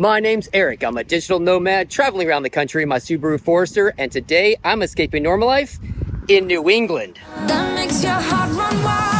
My name's Eric. I'm a digital nomad traveling around the country in my Subaru Forester, and today I'm escaping normal life in New England. That makes your heart run wild.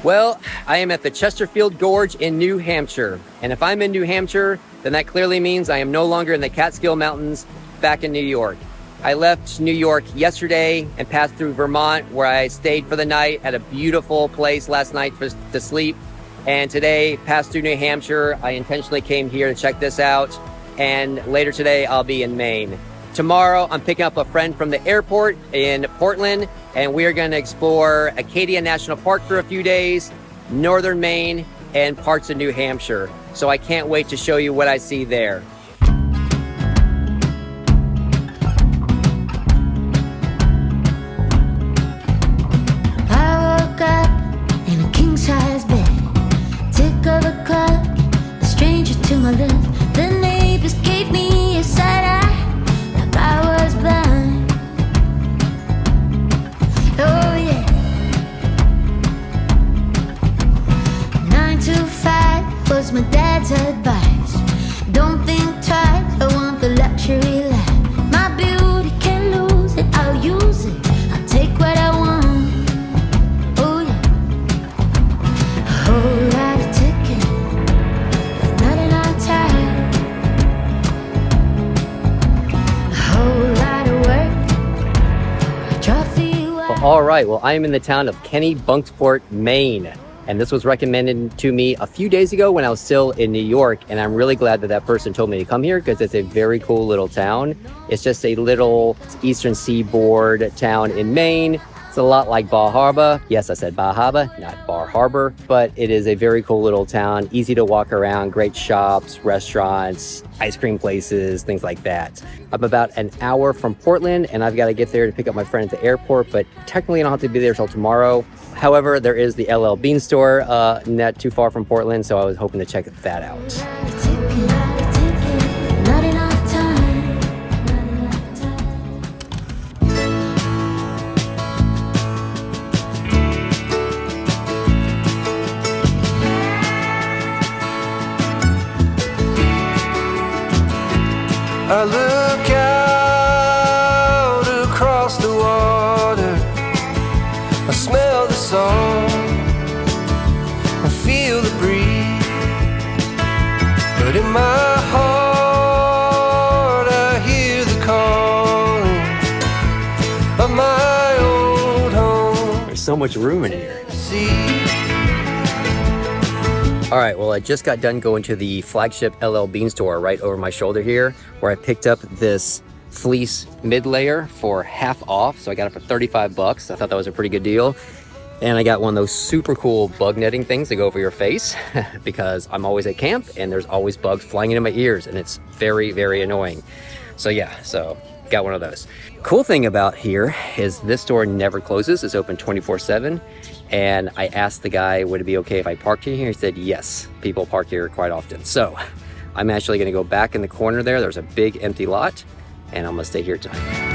Well, I am at the Chesterfield Gorge in New Hampshire. And if I'm in New Hampshire, then that clearly means I am no longer in the Catskill Mountains back in New York. I left New York yesterday and passed through Vermont, where I stayed for the night at a beautiful place last night to sleep. And today, passed through New Hampshire. I intentionally came here to check this out. And later today, I'll be in Maine. Tomorrow, I'm picking up a friend from the airport in Portland, and we are going to explore Acadia National Park for a few days, northern Maine, and parts of New Hampshire. So I can't wait to show you what I see there. I woke up in a king-size bed, tick of a clock, a stranger to my left. The neighbors gave me a side-eye. I was blind. Oh yeah. 9 to 5 was my dad's advice. Don't think twice, I want the luxury life. My beauty can lose it, I'll use it. I'll take what I want. Oh yeah. A whole lot of ticking, but not enough time. All right, well, I am in the town of Kennebunkport, Maine. And this was recommended to me a few days ago when I was still in New York. And I'm really glad that that person told me to come here because it's a very cool little town. It's just a little eastern seaboard town in Maine. It's a lot like Bar Harbor. Yes, I said Bar Harbor, not Bar Harbor, but it is a very cool little town. Easy to walk around, great shops, restaurants, ice cream places, things like that. I'm about an hour from Portland, and I've got to get there to pick up my friend at the airport, but technically I don't have to be there till tomorrow. However, there is the LL Bean store not too far from Portland, so I was hoping to check that out. I look out across the water, I smell the song, I feel the breeze, but in my heart I hear the calling of my old home. There's so much room in here. All right, well, I just got done going to the flagship LL Bean store right over my shoulder here, where I picked up this fleece mid-layer for half off. So I got it for 35 bucks. I thought that was a pretty good deal. And I got one of those super cool bug netting things that go over your face because I'm always at camp and there's always bugs flying into my ears and it's very, very annoying. So yeah, so got one of those. Cool thing about here is this store never closes. It's open 24/7. And I asked the guy, would it be okay if I parked here? He said, yes, people park here quite often. So I'm actually gonna go back in the corner there. There's a big empty lot and I'm gonna stay here tonight.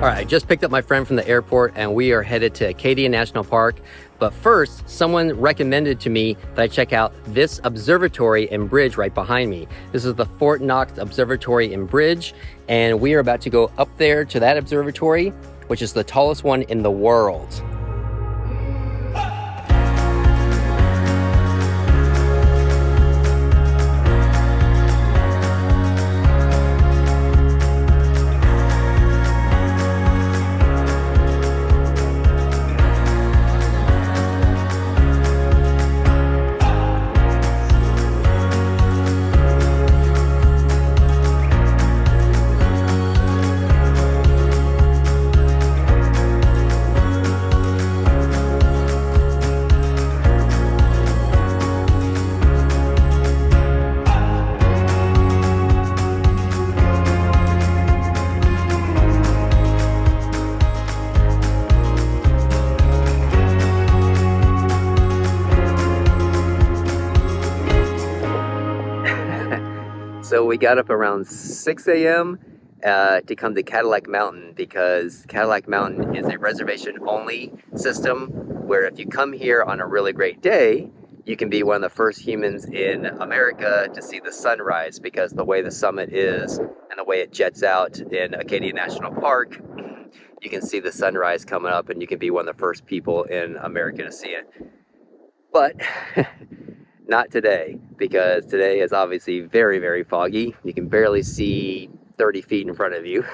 All right, I just picked up my friend from the airport and we are headed to Acadia National Park. But first, someone recommended to me that I check out this observatory and bridge right behind me. This is the Fort Knox Observatory and Bridge, and we are about to go up there to that observatory, which is the tallest one in the world. So we got up around 6 a.m. To come to Cadillac Mountain because Cadillac Mountain is a reservation only system where if you come here on a really great day, you can be one of the first humans in America to see the sunrise because the way the summit is and the way it jets out in Acadia National Park, you can see the sunrise coming up and you can be one of the first people in America to see it. But not today, because today is obviously very, very foggy. You can barely see 30 feet in front of you.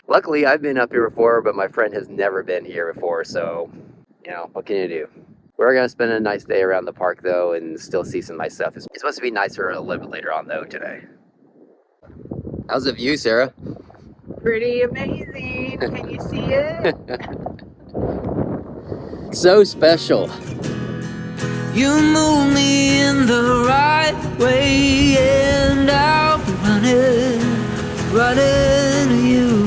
Luckily, I've been up here before, but my friend has never been here before, so, you know, what can you do? We're gonna spend a nice day around the park, though, and still see some nice stuff. It's supposed to be nicer a little bit later on, though, today. How's the view, Sarah? Pretty amazing. Can you see it? So special. You move me in the right way, and I'll be running to you.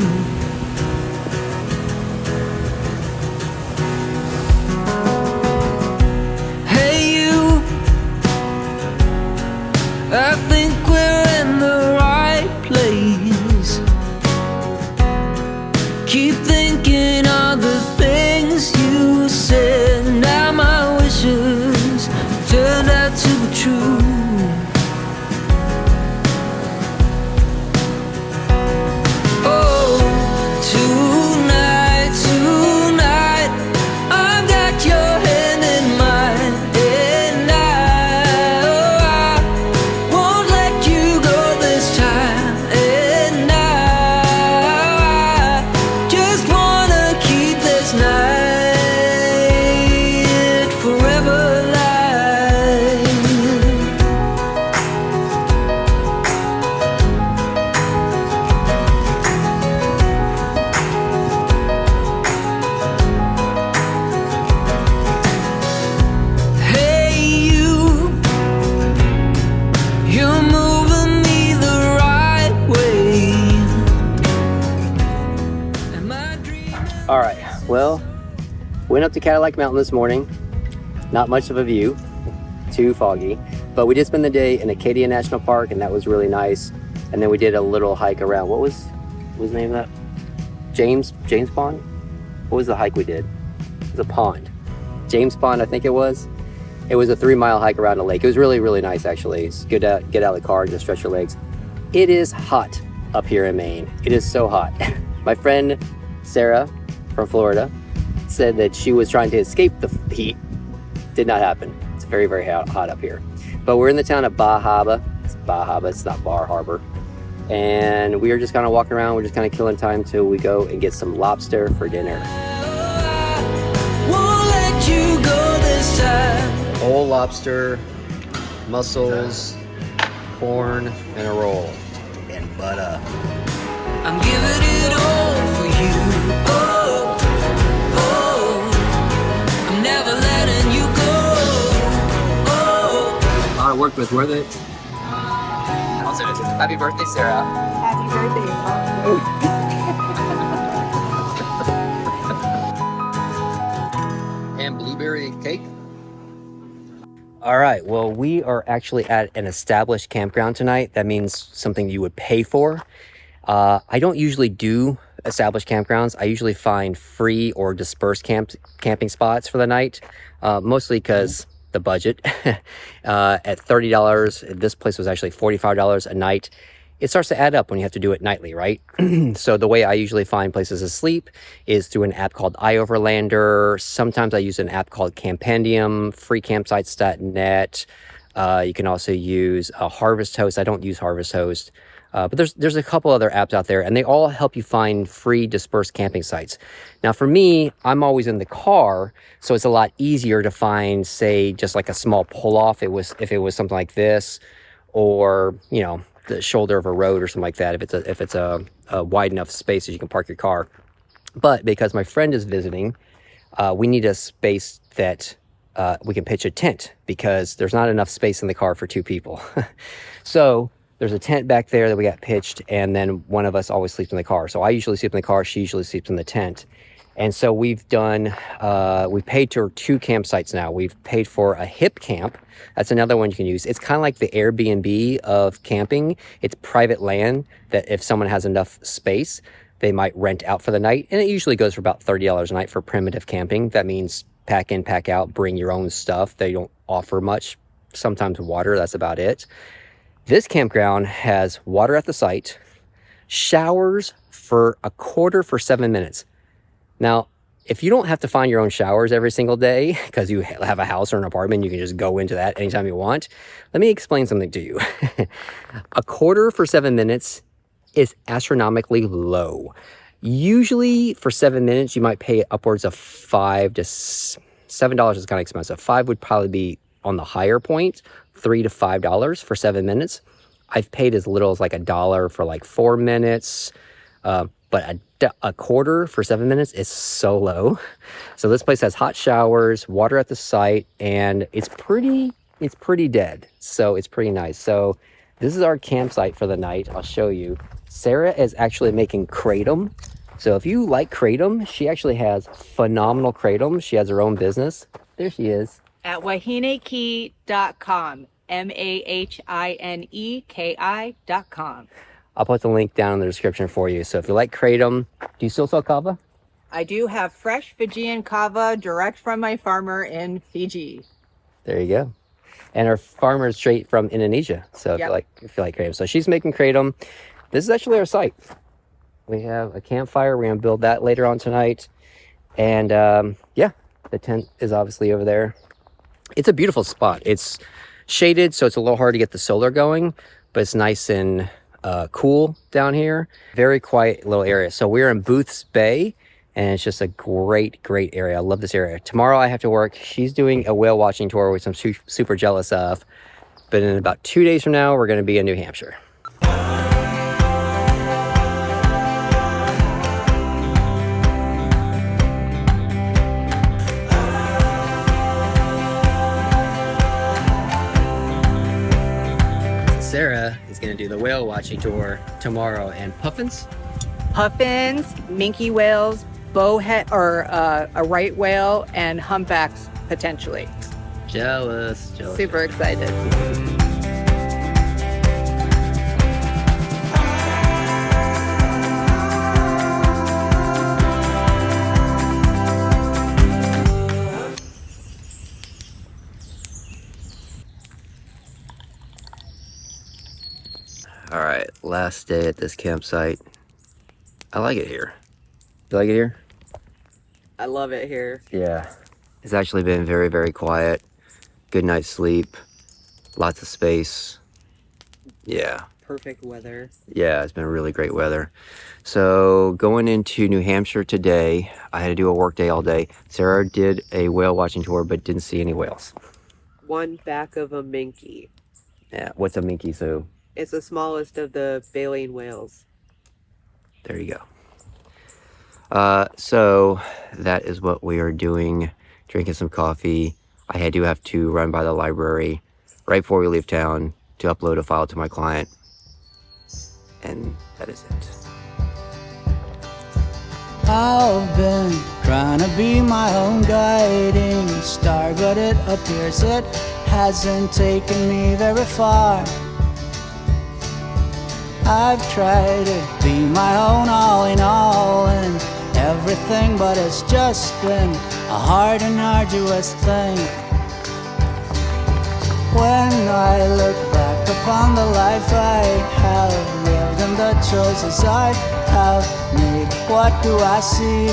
Hey you, I think we're in the right place. Keep thinking of the things you said, now my wishes turned out to be true. Oh, tonight, I've got your hand in mine, and I won't let you go this time, and I just wanna keep this night forever alive. Hey you, you're moving me the right way. Am I dreaming? All right, well, went up to Cadillac Mountain this morning. Not much of a view, too foggy, but we did spend the day in Acadia National Park, and that was really nice. And then we did a little hike around, what was the name of that? James Pond? What was the hike we did? It was a pond. James Pond, I think it was. It was a 3-mile hike around a lake. It was really, really nice, actually. It's good to get out of the car and just stretch your legs. It is hot up here in Maine. It is so hot. My friend Sarah from Florida said that she was trying to escape the heat. Did not happen. It's very, very hot up here. But we're in the town of Bar Harbor. It's Bar Harbor, it's not Bar Harbor. And we are just kind of walking around. We're just kind of killing time till we go and get some lobster for dinner. Won't let you go this time. Whole lobster, mussels, corn, and a roll. And butter. I'm giving it all for you. Oh, I'm never letting you go. Oh, Hard work was worth it. Also, happy birthday, Sarah. Happy birthday. And blueberry cake. All right, well, we are actually at an established campground tonight. That means something you would pay for. I don't usually do established campgrounds. I usually find free or dispersed camping spots for the night, mostly because the budget. At $30, this place was actually $45 a night. It starts to add up when you have to do it nightly, right? So the way I usually find places to sleep is through an app called iOverlander. Sometimes I use an app called Campendium, freecampsites.net. You can also use Harvest Host. I don't use Harvest Host. But there's a couple other apps out there, and they all help you find free dispersed camping sites. Now, for me, I'm always in the car, so it's a lot easier to find, say, just like a small pull-off. If it was something like this, or you know, the shoulder of a road or something like that. If it's a wide enough space that you can park your car. But because my friend is visiting, we need a space that we can pitch a tent because there's not enough space in the car for 2 people. So there's a tent back there that we got pitched, and then one of us always sleeps in the car. So I usually sleep in the car, she usually sleeps in the tent. And so we've done, we paid for 2 campsites now. We've paid for a hip camp. That's another one you can use. It's kind of like the Airbnb of camping. It's private land that if someone has enough space, they might rent out for the night. And it usually goes for about $30 a night for primitive camping. That means pack in, pack out, bring your own stuff. They don't offer much, sometimes water, that's about it. This campground has water at the site, showers for $0.25 for 7 minutes. Now, if you don't have to find your own showers every single day because you have a house or an apartment, you can just go into that anytime you want. Let me explain something to you. $0.25 for 7 minutes is astronomically low. Usually for 7 minutes, you might pay upwards of $5 to $7 is kind of expensive. 5 would probably be on the higher point, $3 to $5 for 7 minutes. I've paid as little as like $1 for like 4 minutes, but $0.25 for 7 minutes is so low. So this place has hot showers, water at the site, and it's pretty dead. So it's pretty nice. So this is our campsite for the night. I'll show you. Sarah is actually making Kratom. So if you like Kratom, she actually has phenomenal Kratom. She has her own business. There she is. At Wahine-Ki.com. MAHINEKI.com. I'll put the link down in the description for you. So if you like Kratom, do you still sell kava? I do have fresh Fijian kava direct from my farmer in Fiji. There you go. And our farmer is straight from Indonesia. So Yep. if you like Kratom. So she's making Kratom. This is actually our site. We have a campfire. We're going to build that later on tonight. And yeah, the tent is obviously over there. It's a beautiful spot. It's shaded, so it's a little hard to get the solar going, but it's nice and cool down here. Very quiet little area. So we're in Booth's Bay, and it's just a great area. I love this area. Tomorrow I have to work. She's doing a whale watching tour, which I'm super jealous of. But in about 2 days from now, we're going to be in New Hampshire. Sarah is going to do the whale watching tour tomorrow, and puffins? Puffins, minke whales, bowhead or a right whale, and humpbacks potentially. Jealous. Super excited. All right, last day at this campsite. I like it here. You like it here? I love it here. Yeah. It's actually been very quiet. Good night's sleep. Lots of space. Yeah. Perfect weather. Yeah, it's been really great weather. So going into New Hampshire today, I had to do a work day all day. Sarah did a whale watching tour, but didn't see any whales. One back of a minke. Yeah, what's a minke, Sue? It's the smallest of the baleen whales. There you go. So that is what we are doing. Drinking some coffee. I have to run by the library right before we leave town to upload a file to my client. And that is it. I've been trying to be my own guiding star, but it appears it hasn't taken me very far. I've tried to be my own all in all and everything, but it's just been a hard and arduous thing. When I look back upon the life I have lived and the choices I have made, what do I see?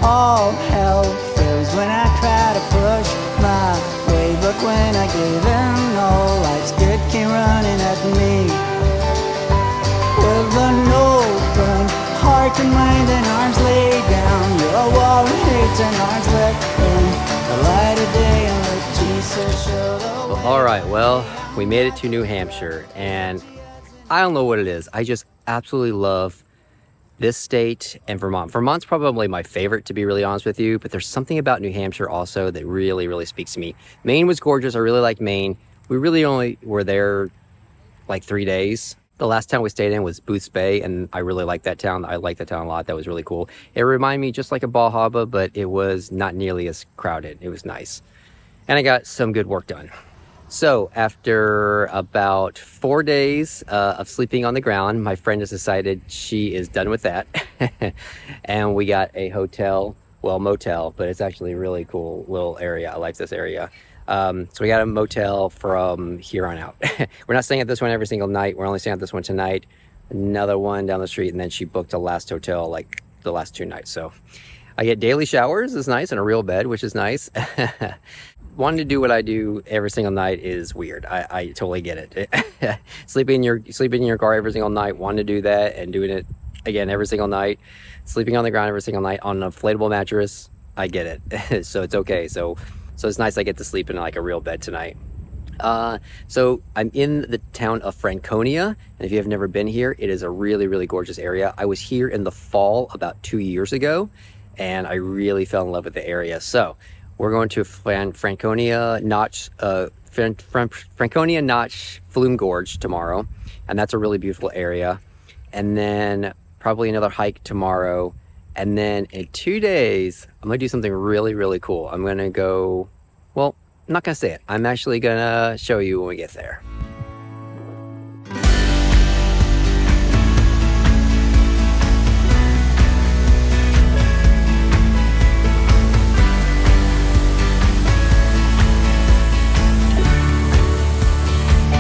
All hell fails when I try to push my way, but when I gave in, all life's good came running at me. With an open heart and mind and arms laid down, your wall of hate and arms let in the light of day and let Jesus show the way. All right, well, we made it to New Hampshire, and I don't know what it is. I just absolutely love this state and Vermont. Vermont's probably my favorite, to be really honest with you, but there's something about New Hampshire also that really speaks to me. Maine was gorgeous. I really liked Maine. We really only were there like 3 days. The last town we stayed in was Booths Bay, and I really liked that town. I liked that town a lot. That was really cool. It reminded me just like a Bal Harbour, but it was not nearly as crowded. It was nice. And I got some good work done. So after about 4 days of sleeping on the ground, my friend has decided she is done with that. And we got a hotel, well, motel, but it's actually a really cool little area. I like this area. So we got a motel from here on out. We're not staying at this one every single night. We're only staying at this one tonight. Another one down the street, and then she booked a last hotel like the last 2 nights. So I get daily showers, is nice, and a real bed, which is nice. Wanting to do what I do every single night is weird. I totally get it. sleeping in your car every single night, wanting to do that, and doing it again every single night. Sleeping on the ground every single night on an inflatable mattress, I get it. So it's okay. So it's nice I get to sleep in like a real bed tonight. So I'm in the town of Franconia, and if you have never been here, it is a really, really gorgeous area. I was here in the fall about 2 years ago, and I really fell in love with the area. So we're going to Franconia Notch, Franconia Notch Flume Gorge tomorrow, and that's a really beautiful area. And then probably another hike tomorrow. And then in 2 days, I'm gonna do something really, really cool. I'm gonna go, well, I'm not gonna say it. I'm actually gonna show you when we get there.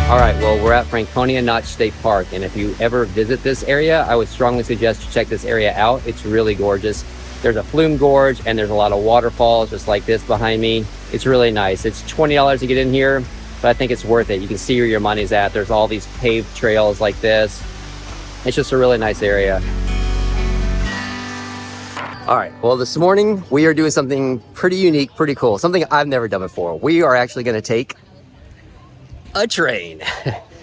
All right, well, we're at Franconia Notch State Park, and if you ever visit this area, I would strongly suggest you check this area out. It's really gorgeous. There's a flume gorge, and there's a lot of waterfalls just like this behind me. It's really nice. It's $20 to get in here, but I think it's worth it. You can see where your money's at. There's all these paved trails like this. It's just a really nice area. All right, well, this morning we are doing something pretty unique, pretty cool, something I've never done before. We are actually gonna take a train.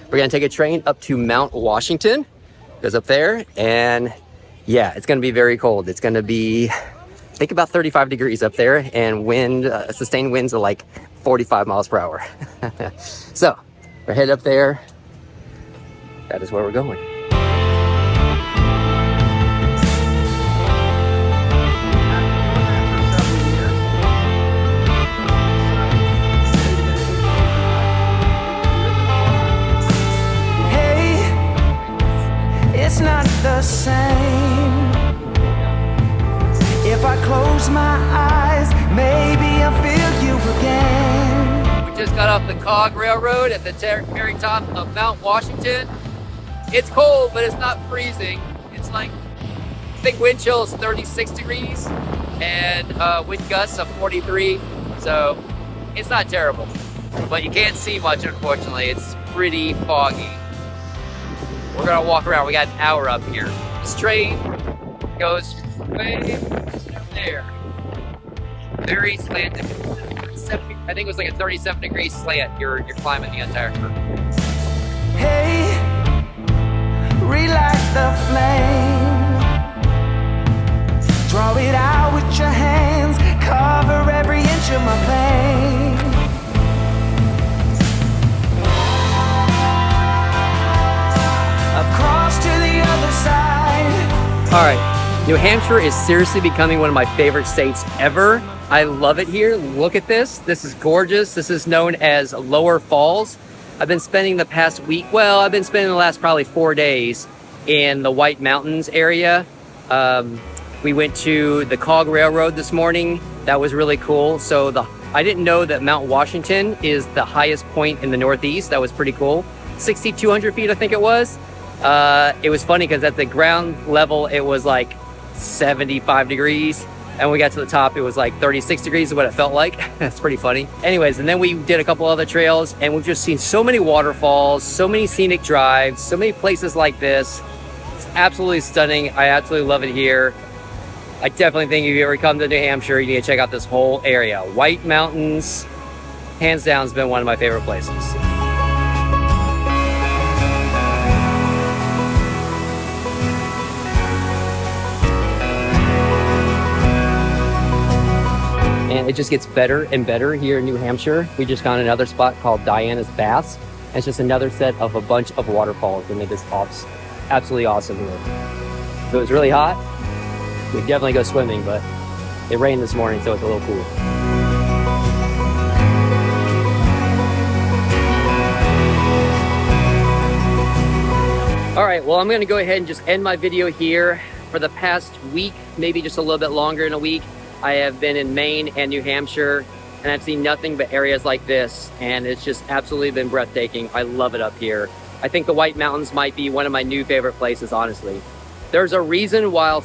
We're gonna take a train up to Mount Washington, goes up there, and yeah, it's gonna be very cold. It's gonna be, I think, about 35 degrees up there, and wind, sustained winds are like 45 miles per hour. So we're headed up there. That is where we're going. It's not the same. If I close my eyes, maybe I'll feel you again. We just got off the Cog Railroad at the very top of Mount Washington. It's cold, but it's not freezing. It's like, I think wind chill is 36 degrees and wind gusts of 43. So it's not terrible, but you can't see much, unfortunately. It's pretty foggy. We're gonna walk around. We got an hour up here. This train goes way down there. Very slanted. I think it was like a 37 degree slant. You're climbing the entire curve. Hey, relight the flame. Draw it out with your hands. Cover every inch of my pain. Across to the other side. All right, New Hampshire is seriously becoming one of my favorite states ever. I love it here. Look at this. This is gorgeous. This is known as Lower Falls. I've been spending the past week, well, I've been spending the last probably 4 days in the White Mountains area. We went to the Cog Railroad this morning. That was really cool. So I didn't know that Mount Washington is the highest point in the Northeast. That was pretty cool. 6,200 feet, I think it was. It was funny because at the ground level, it was like 75 degrees. And when we got to the top, it was like 36 degrees is what it felt like. That's pretty funny. Anyways, and then we did a couple other trails, and we've just seen so many waterfalls, so many scenic drives, so many places like this. It's absolutely stunning. I absolutely love it here. I definitely think if you ever come to New Hampshire, you need to check out this whole area. White Mountains, hands down, has been one of my favorite places. And it just gets better and better here in New Hampshire. We just found another spot called Diana's Baths. And it's just another set of a bunch of waterfalls that make this absolutely awesome here. If it was really hot, we'd definitely go swimming, but it rained this morning, so it's a little cool. All right, well, I'm gonna go ahead and just end my video here. For the past week, maybe just a little bit longer than a week, I have been in Maine and New Hampshire, and I've seen nothing but areas like this, and it's just absolutely been breathtaking. I love it up here. I think the White Mountains might be one of my new favorite places, honestly. There's a reason why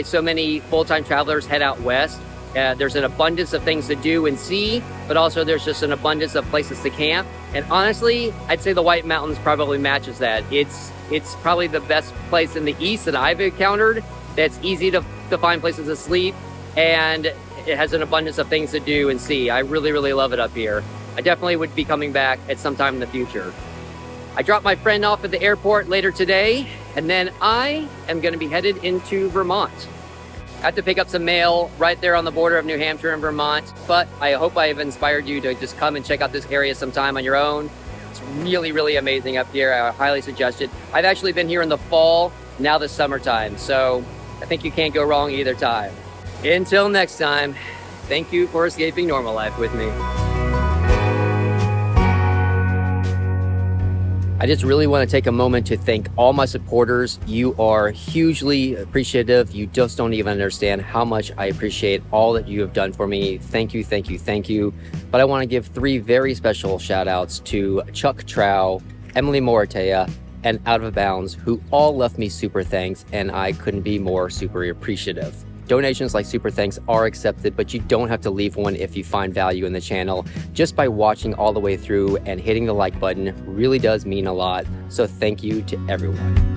so many full-time travelers head out west. There's an abundance of things to do and see, but also there's just an abundance of places to camp. And honestly, I'd say the White Mountains probably matches that. It's probably the best place in the East that I've encountered that's easy to find places to sleep, and it has an abundance of things to do and see. I really, really love it up here. I definitely would be coming back at some time in the future. I dropped my friend off at the airport later today, and then I am going to be headed into Vermont. I have to pick up some mail right there on the border of New Hampshire and Vermont, but I hope I have inspired you to just come and check out this area sometime on your own. It's really, really amazing up here. I highly suggest it. I've actually been here in the fall, now the summertime, so I think you can't go wrong either time. Until next time, thank you for escaping normal life with me. I just really want to take a moment to thank all my supporters. You are hugely appreciative. You just don't even understand how much I appreciate all that you have done for me. Thank you, thank you, thank you. But I want to give 3 very special shout outs to Chuck Trow, Emily Moratea, and Out of Bounds, who all left me super thanks, and I couldn't be more super appreciative. Donations like super thanks are accepted, but you don't have to leave one if you find value in the channel. Just by watching all the way through and hitting the like button really does mean a lot. So thank you to everyone.